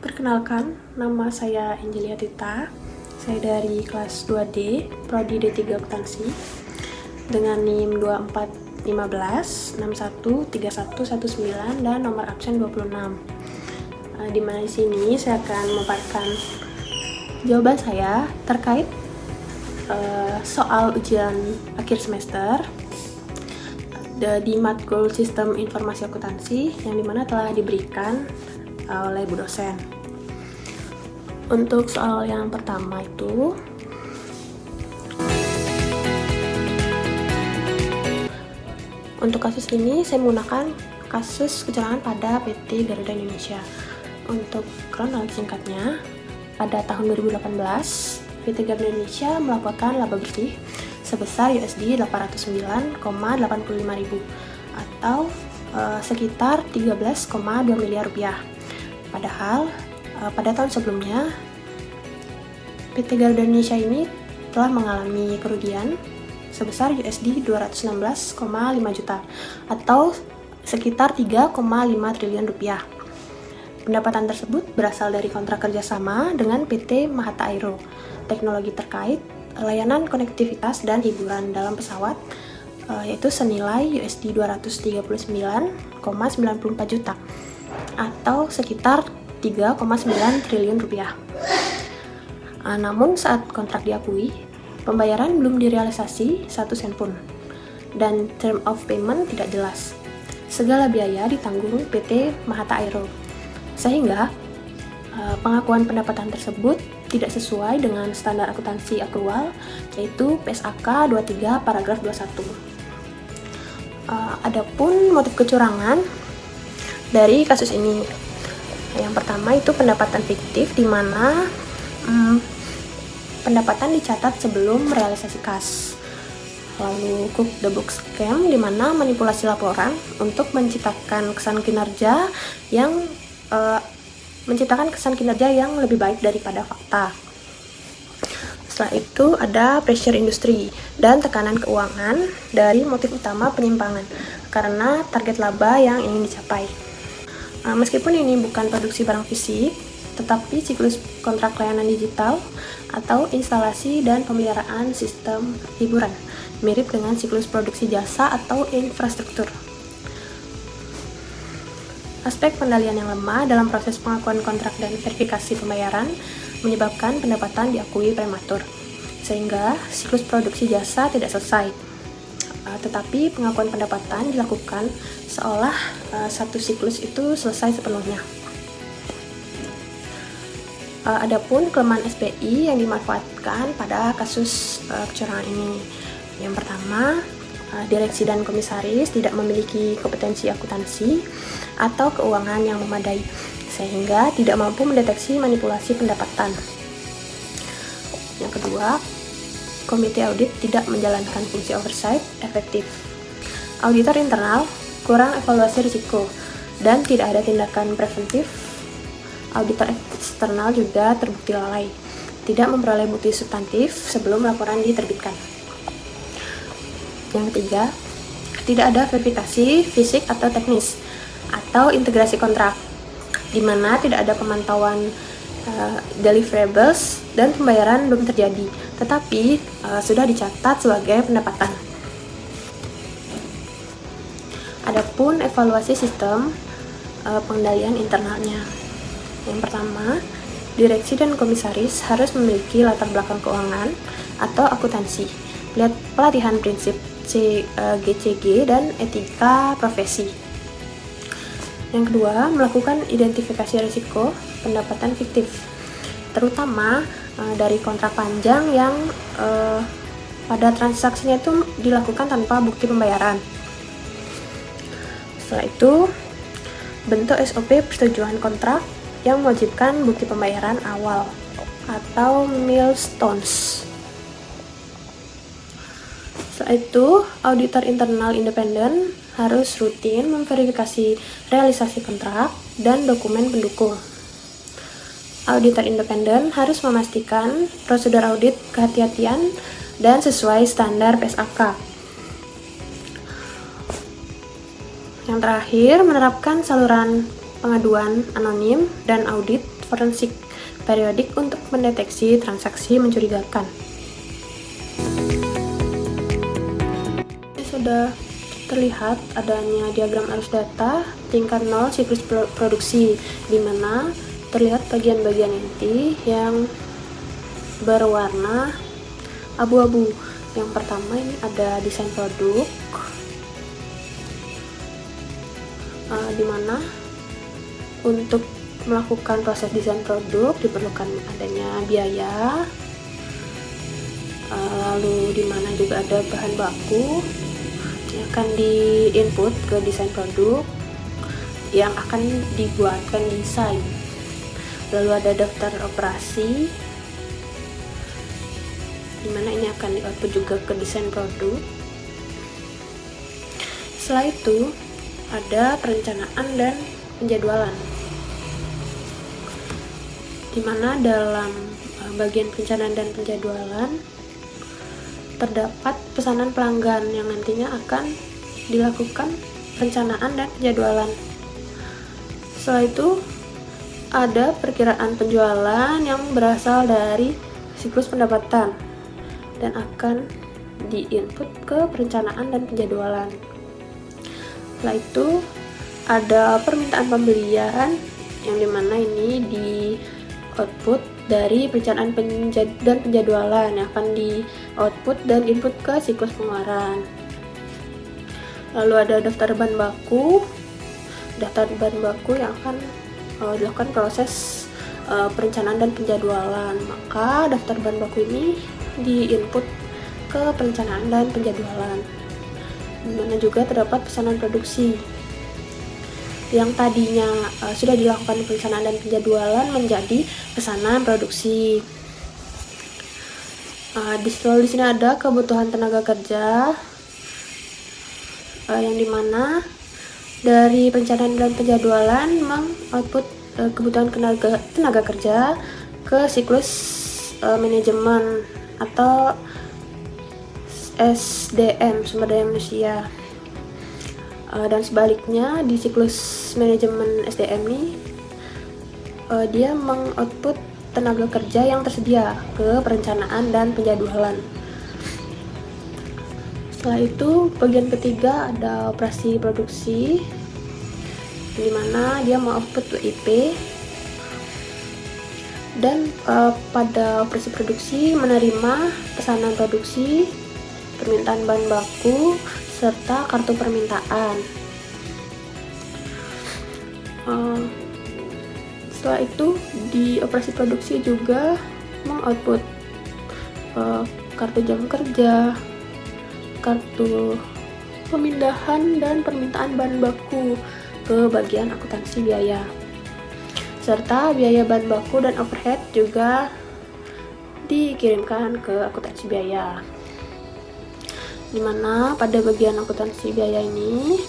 Perkenalkan, nama saya Angelia Tita. Saya dari kelas 2D, Prodi D3 Akuntansi, dengan NIM 2415 613119 dan nomor absen 26. Di mana di sini saya akan memaparkan jawaban saya terkait soal ujian akhir semester di matkul Sistem Informasi Akuntansi yang dimana telah diberikan oleh Bu dosen. Untuk soal yang pertama itu, untuk kasus ini saya menggunakan kasus kecelakaan pada PT Garuda Indonesia. Untuk kronologi singkatnya, pada tahun 2018 PT Garuda Indonesia melaporkan laba bersih sebesar USD 809,85 ribu atau sekitar 13,2 miliar rupiah. Padahal pada tahun sebelumnya PT Garuda Indonesia ini telah mengalami kerugian sebesar USD 216,5 juta atau sekitar 3,5 triliun rupiah. Pendapatan tersebut berasal dari kontrak kerjasama dengan PT Mahata Aero, teknologi terkait layanan konektivitas dan hiburan dalam pesawat, yaitu senilai USD 239,94 juta atau sekitar 3,9 triliun rupiah. Namun saat kontrak diakui, pembayaran belum direalisasi 1 sen pun dan term of payment tidak jelas. Segala biaya ditanggung PT Mahata Aero, sehingga pengakuan pendapatan tersebut tidak sesuai dengan standar akuntansi akrual, yaitu PSAK 23 paragraf 21. Adapun motif kecurangan dari kasus ini, yang pertama itu pendapatan fiktif, di mana pendapatan dicatat sebelum realisasi kas. Lalu cook the book scam, di mana manipulasi laporan untuk menciptakan kesan kinerja yang lebih baik daripada fakta. Setelah itu ada pressure industri dan tekanan keuangan dari motif utama penyimpangan karena target laba yang ingin dicapai. Meskipun ini bukan produksi barang fisik, tetapi siklus kontrak layanan digital atau instalasi dan pemeliharaan sistem hiburan, mirip dengan siklus produksi jasa atau infrastruktur. Aspek pendalian yang lemah dalam proses pengakuan kontrak dan verifikasi pembayaran menyebabkan pendapatan diakui prematur, sehingga siklus produksi jasa tidak selesai. Tetapi pengakuan pendapatan dilakukan seolah satu siklus itu selesai sepenuhnya. Adapun kelemahan SPI yang dimanfaatkan pada kasus kecurangan ini. Yang pertama, direksi dan komisaris tidak memiliki kompetensi akuntansi atau keuangan yang memadai, sehingga tidak mampu mendeteksi manipulasi pendapatan. Yang kedua, komite audit tidak menjalankan fungsi oversight efektif. Auditor internal kurang evaluasi risiko dan tidak ada tindakan preventif. Auditor eksternal juga terbukti lalai, tidak memperoleh bukti substantif sebelum laporan diterbitkan. Yang ketiga, tidak ada verifikasi fisik atau teknis atau integrasi kontrak, di mana tidak ada pemantauan deliverables dan pembayaran belum terjadi, tetapi sudah dicatat sebagai pendapatan. Adapun evaluasi sistem pengendalian internalnya. Yang pertama, direksi dan komisaris harus memiliki latar belakang keuangan atau akuntansi, pelatihan prinsip GCG dan etika profesi. Yang kedua, melakukan identifikasi risiko pendapatan fiktif, terutama dari kontrak panjang yang pada transaksinya itu dilakukan tanpa bukti pembayaran. Setelah itu, bentuk SOP persetujuan kontrak yang mewajibkan bukti pembayaran awal atau milestones. Setelah itu, auditor internal independen harus rutin memverifikasi realisasi kontrak dan dokumen pendukung. Auditor independen harus memastikan prosedur audit kehati-hatian dan sesuai standar PSAK. Yang terakhir, menerapkan saluran pengaduan anonim dan audit forensik periodik untuk mendeteksi transaksi mencurigakan. Ini sudah terlihat adanya diagram arus data tingkat 0 siklus produksi, di mana terlihat bagian-bagian inti yang berwarna abu-abu. Yang pertama ini ada desain produk, di mana untuk melakukan proses desain produk diperlukan adanya biaya, lalu di mana juga ada bahan baku yang akan di-input ke desain produk yang akan dibuatkan desain. Lalu ada daftar operasi, dimana ini akan di-output juga ke desain produk. Setelah itu ada perencanaan dan penjadwalan, dimana dalam bagian perencanaan dan penjadwalan terdapat pesanan pelanggan yang nantinya akan dilakukan perencanaan dan penjadwalan. Setelah itu ada perkiraan penjualan yang berasal dari siklus pendapatan dan akan di-input ke perencanaan dan penjadwalan. Setelah itu ada permintaan pembelian yang dimana ini di output dari perencanaan dan penjadwalan yang akan di output dan input ke siklus pengeluaran. Lalu ada daftar bahan baku yang akan dilakukan proses perencanaan dan penjadwalan. Maka daftar bahan baku ini di-input ke perencanaan dan penjadwalan, di mana juga terdapat pesanan produksi yang tadinya sudah dilakukan perencanaan dan penjadwalan menjadi pesanan produksi. Di sini ada kebutuhan tenaga kerja, yang dimana dari perencanaan dan penjadwalan mengoutput kebutuhan tenaga kerja ke siklus manajemen atau SDM, sumber daya manusia. Dan sebaliknya di siklus manajemen SDM ini dia mengoutput tenaga kerja yang tersedia ke perencanaan dan penjadwalan. Setelah itu bagian ketiga ada operasi produksi, di mana dia mengoutput WIP dan pada operasi produksi menerima pesanan produksi, permintaan bahan baku, serta kartu permintaan. Setelah itu di operasi produksi juga mengoutput kartu jam kerja, kartu pemindahan, dan permintaan bahan baku ke bagian akuntansi biaya, serta biaya bahan baku dan overhead juga dikirimkan ke akuntansi biaya, dimana pada bagian akuntansi biaya ini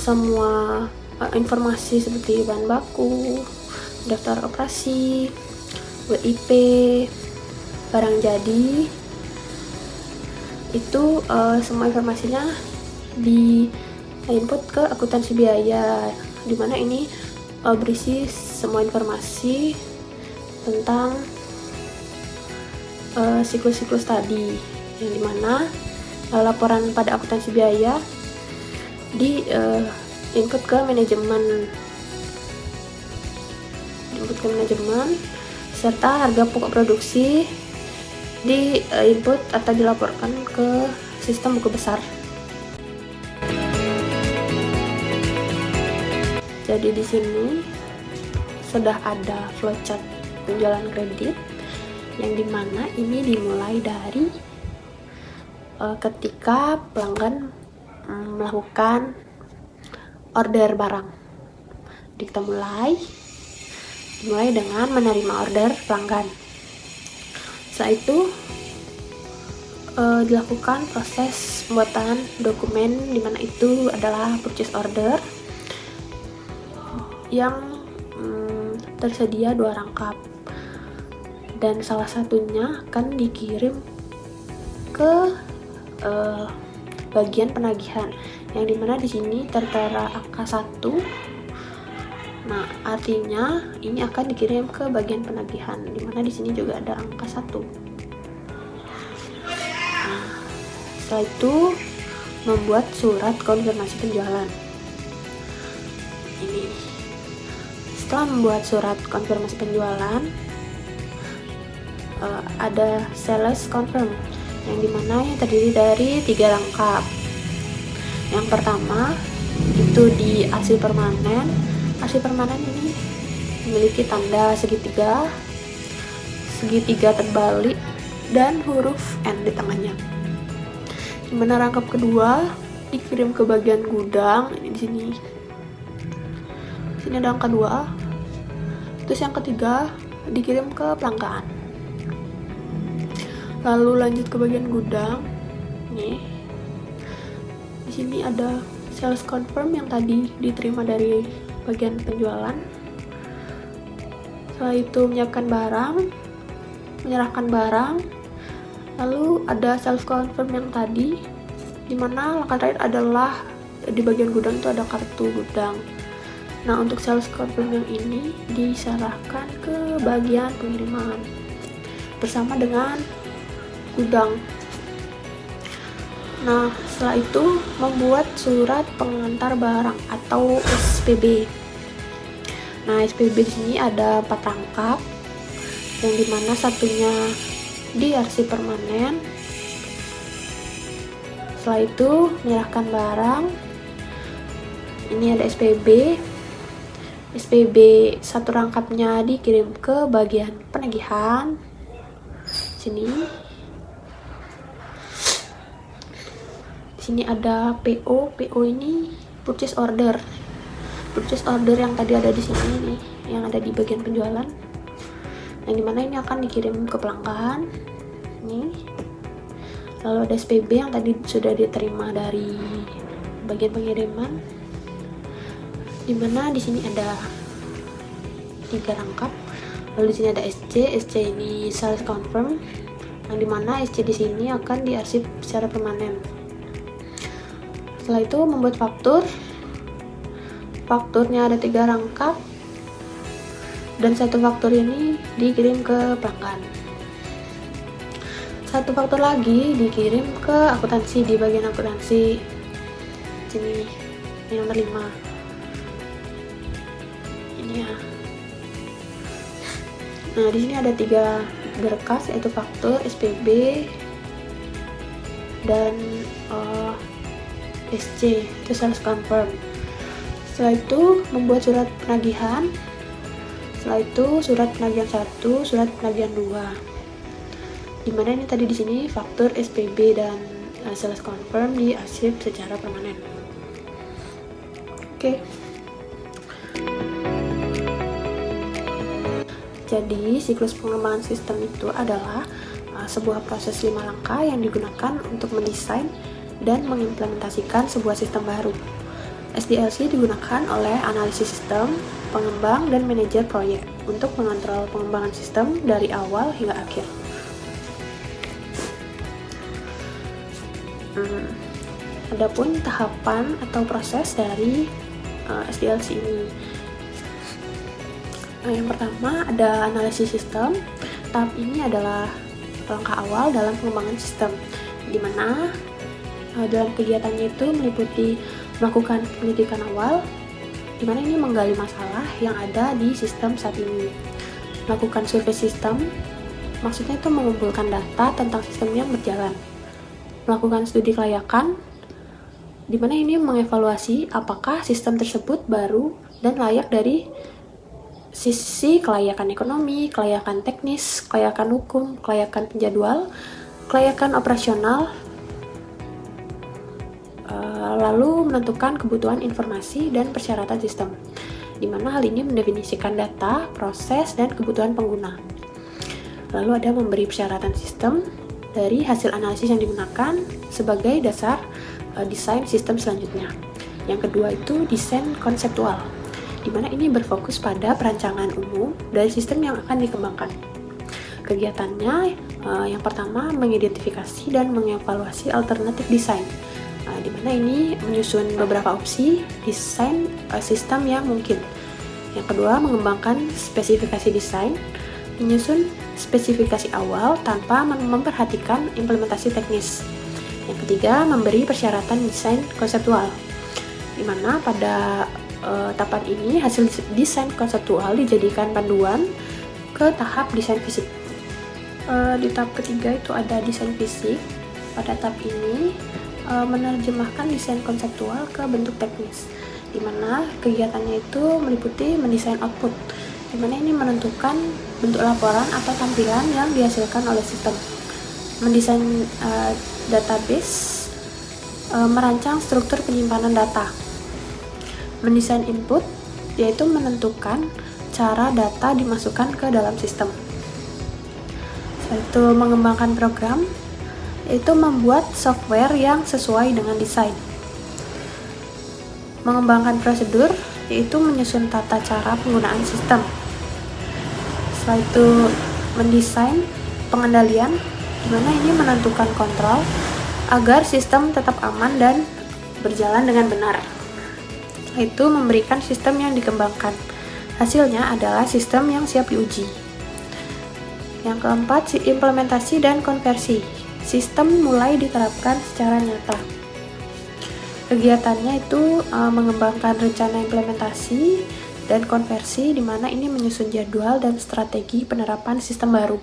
semua informasi seperti bahan baku, daftar operasi, WIP, barang jadi, itu semua informasinya di input ke akuntansi biaya, dimana ini berisi semua informasi tentang siklus-siklus tadi, yang dimana laporan pada akuntansi biaya di input ke manajemen, serta harga pokok produksi di input atau dilaporkan ke sistem buku besar. Jadi di sini sudah ada flowchart penjualan kredit, yang dimana ini dimulai dari ketika pelanggan melakukan order barang. Kita mulai dengan menerima order pelanggan. Setelah itu dilakukan proses pembuatan dokumen, dimana itu adalah purchase order yang tersedia 2 rangkap, dan salah satunya akan dikirim ke bagian penagihan, yang dimana di sini tertera angka 1. Nah, artinya ini akan dikirim ke bagian penagihan, dimana di sini juga ada angka 1. Nah, setelah itu membuat surat konfirmasi penjualan. Ini. Setelah membuat surat konfirmasi penjualan, ada sales confirm, yang dimana yang terdiri dari 3 rangkap. Yang pertama itu di arsip permanen. Arsip permanen ini memiliki tanda segitiga terbalik dan huruf N di tengahnya. Dimana rangkap kedua dikirim ke bagian gudang, ini di sini. Sini ada angka 2. Terus yang ketiga dikirim ke pelanggan. Lalu lanjut ke bagian gudang. Nih. Di sini ada sales confirm yang tadi diterima dari bagian penjualan. Setelah itu menyiapkan barang, menyerahkan barang. Lalu ada sales confirm yang tadi, dimana langkah terakhir adalah di bagian gudang itu ada kartu gudang. Nah, untuk sales confirm yang ini diserahkan ke bagian pengiriman bersama dengan gudang. Nah, setelah itu membuat surat pengantar barang atau SPB. Nah, SPB di sini ada 4 rangkap, yang dimana satunya di arsip permanen. Setelah itu menyerahkan barang. Ini ada SPB. SPB satu rangkapnya dikirim ke bagian penagihan. Sini. Di sini ada PO. PO ini purchase order. Purchase order yang tadi ada di sini nih, yang ada di bagian penjualan. Yang dimana ini akan dikirim ke pelanggan. Nih. Lalu ada SPB yang tadi sudah diterima dari bagian pengiriman. Dimana di sini ada 3 rangkap. Lalu di sini ada SC. SC ini sales confirm, yang dimana SC di sini akan diarsip secara permanen. Setelah itu membuat faktur. Fakturnya ada 3 rangkap, dan satu faktur ini dikirim ke pelanggan. Satu faktur lagi dikirim ke akuntansi di bagian akuntansi. Sini, ini nomor 5. Ini ya. Nah, di sini ada 3 berkas, yaitu faktur, SPB, dan SC, itu sales confirm. Setelah itu membuat surat penagihan. Setelah itu surat penagihan 1, surat penagihan 2. Dimana ini tadi di sini faktur, SPB, dan sales confirm diarsip secara permanen. Oke. Jadi siklus pengembangan sistem itu adalah sebuah proses 5 langkah yang digunakan untuk mendesain dan mengimplementasikan sebuah sistem baru. SDLC digunakan oleh analisis sistem, pengembang, dan manajer proyek untuk mengontrol pengembangan sistem dari awal hingga akhir. Adapun tahapan atau proses dari SDLC ini. Yang pertama ada analisis sistem. Tahap ini adalah langkah awal dalam pengembangan sistem, di mana dalam kegiatannya itu meliputi melakukan penyelidikan awal, di mana ini menggali masalah yang ada di sistem saat ini. Melakukan survei sistem, maksudnya itu mengumpulkan data tentang sistem yang berjalan. Melakukan studi kelayakan, di mana ini mengevaluasi apakah sistem tersebut baru dan layak dari sisi kelayakan ekonomi, kelayakan teknis, kelayakan hukum, kelayakan penjadwal, kelayakan operasional, lalu menentukan kebutuhan informasi dan persyaratan sistem, di mana hal ini mendefinisikan data, proses, dan kebutuhan pengguna. Lalu ada memberi persyaratan sistem dari hasil analisis yang digunakan sebagai dasar desain sistem selanjutnya. Yang kedua itu desain konseptual, di mana ini berfokus pada perancangan umum dari sistem yang akan dikembangkan. Kegiatannya yang pertama mengidentifikasi dan mengevaluasi alternatif desain, di mana ini menyusun beberapa opsi desain sistem yang mungkin. Yang kedua, mengembangkan spesifikasi desain, menyusun spesifikasi awal tanpa memperhatikan implementasi teknis. Yang ketiga, memberi persyaratan desain konseptual, di mana pada tahapan ini hasil desain konseptual dijadikan panduan ke tahap desain fisik. Di tahap ketiga itu ada desain fisik. Pada tahap ini menerjemahkan desain konseptual ke bentuk teknis, di mana kegiatannya itu meliputi mendesain output, di mana ini menentukan bentuk laporan atau tampilan yang dihasilkan oleh sistem, mendesain database, merancang struktur penyimpanan data, mendesain input, yaitu menentukan cara data dimasukkan ke dalam sistem. Setelah itu mengembangkan program, yaitu membuat software yang sesuai dengan desain. Mengembangkan prosedur, yaitu menyusun tata cara penggunaan sistem. Setelah itu mendesain pengendalian, di mana ini menentukan kontrol agar sistem tetap aman dan berjalan dengan benar. Setelah itu memberikan sistem yang dikembangkan. Hasilnya adalah sistem yang siap diuji. Yang keempat, implementasi dan konversi. Sistem mulai diterapkan secara nyata. Kegiatannya itu mengembangkan rencana implementasi dan konversi, di mana ini menyusun jadwal dan strategi penerapan sistem baru.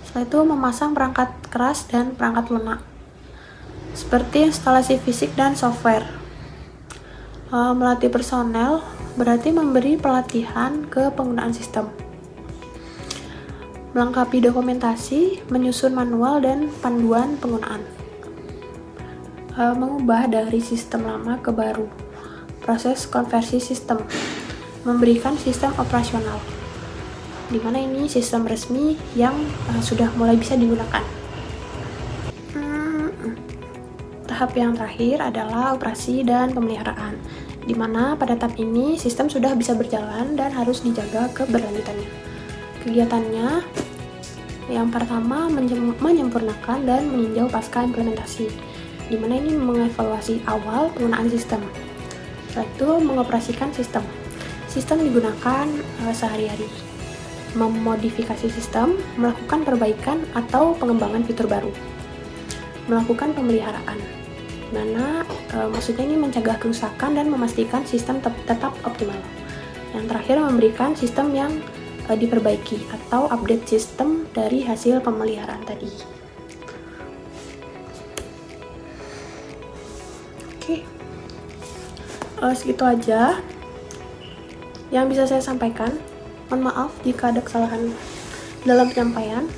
Setelah itu memasang perangkat keras dan perangkat lunak, seperti instalasi fisik dan software. Melatih personel berarti memberi pelatihan ke penggunaan sistem. Melengkapi dokumentasi, menyusun manual dan panduan penggunaan. Mengubah dari sistem lama ke baru. Proses konversi sistem. Memberikan sistem operasional, di mana ini sistem resmi yang sudah mulai bisa digunakan. Tahap yang terakhir adalah operasi dan pemeliharaan, di mana pada tahap ini sistem sudah bisa berjalan dan harus dijaga keberlanjutannya. Kegiatannya yang pertama menyempurnakan dan meninjau pasca implementasi, di mana ini mengevaluasi awal penggunaan sistem. Setelah itu mengoperasikan sistem. Sistem digunakan sehari-hari. Memodifikasi sistem, melakukan perbaikan atau pengembangan fitur baru. Melakukan pemeliharaan, di mana maksudnya ini mencegah kerusakan dan memastikan sistem tetap optimal. Yang terakhir, memberikan sistem yang diperbaiki atau update sistem dari hasil pemeliharaan tadi. Oke, segitu aja yang bisa saya sampaikan. Mohon maaf jika ada kesalahan dalam penyampaian.